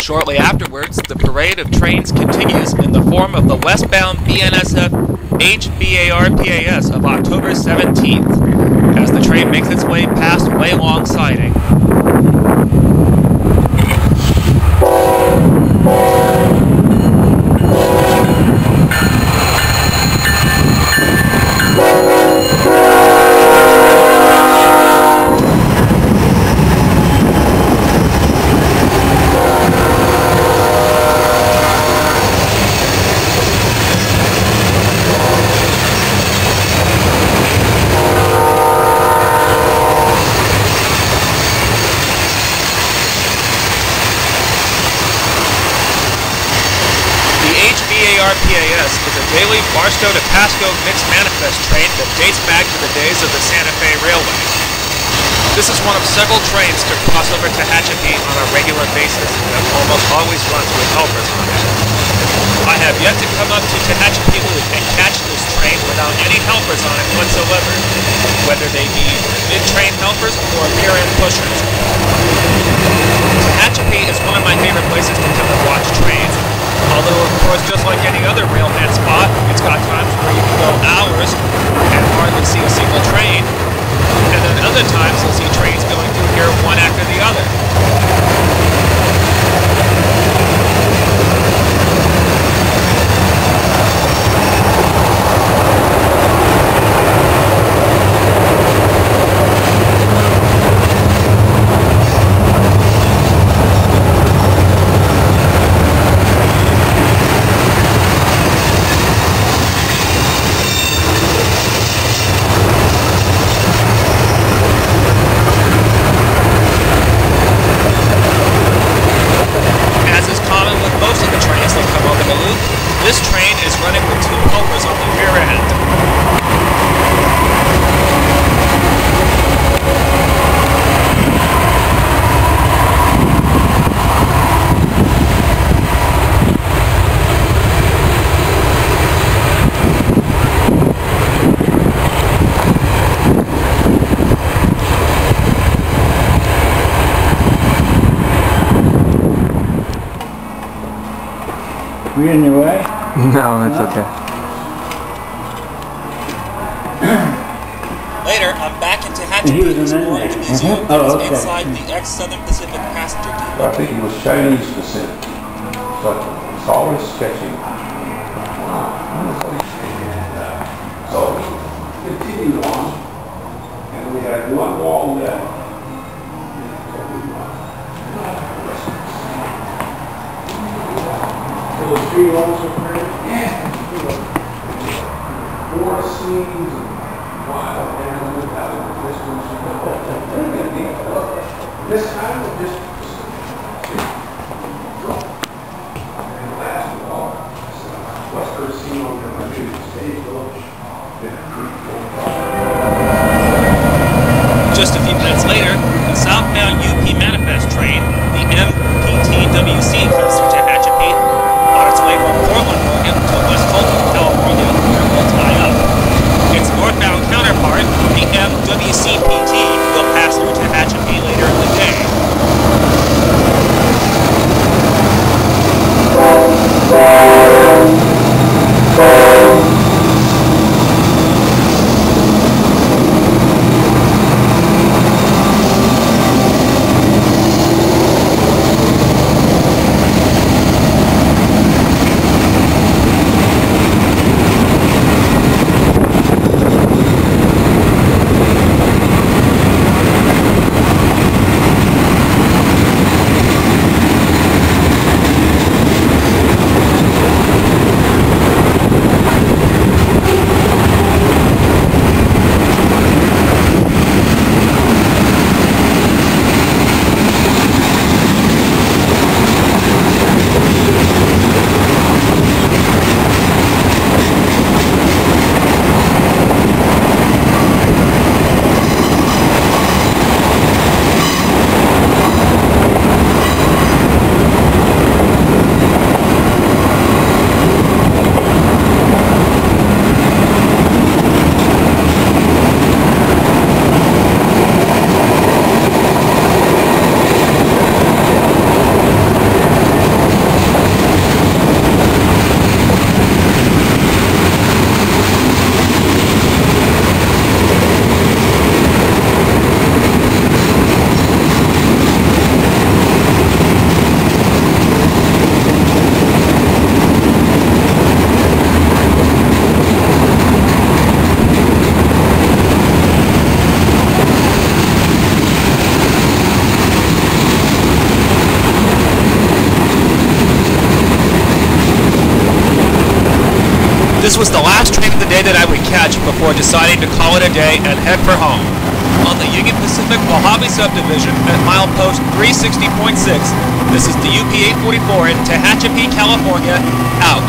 Shortly afterwards, the parade of trains continues in the form of the westbound BNSF HBARPAS of October 17th, as the train makes its way past Waylong Siding. RPAS is a daily Barstow to Pasco mixed manifest train that dates back to the days of the Santa Fe Railway. This is one of several trains to cross over Tehachapi on a regular basis that almost always runs with helpers on it. I have yet to come up to Tehachapi Loop and catch this train without any helpers on it whatsoever, whether they be mid-train helpers or rear-end pushers. Tehachapi is one of my favorite places to come and watch trains. Although, of course, just like any other railhead spot, it's got times where you can go hours and hardly see a single train. And then other times you'll see trains going through here one after the other. This train is running with two helpers on the rear end. We in your way? No, it's okay. Later, I'm back in Tehachapi this morning inside the ex-Southern Pacific passenger depot. I think he was Chinese descent, but it's always sketchy. So we continued on, and we had one wall left. Those three walls of prayer? Yeah. Four scenes of wild animals out in the distance. This time of just and last of all, what's her scene on the stage village? Just a few minutes later, the southbound UP manifest train, the MPTWC, comes through Tehachapi on its way from Portland, Oregon to West Colton, California, where it will tie up. Its northbound counterpart, the MWCPT, will pass through Tehachapi later in the day. This was the last train of the day that I would catch before deciding to call it a day and head for home. On the Union Pacific Mojave Subdivision at milepost 360.6, this is the UP 844 in Tehachapi, California, out.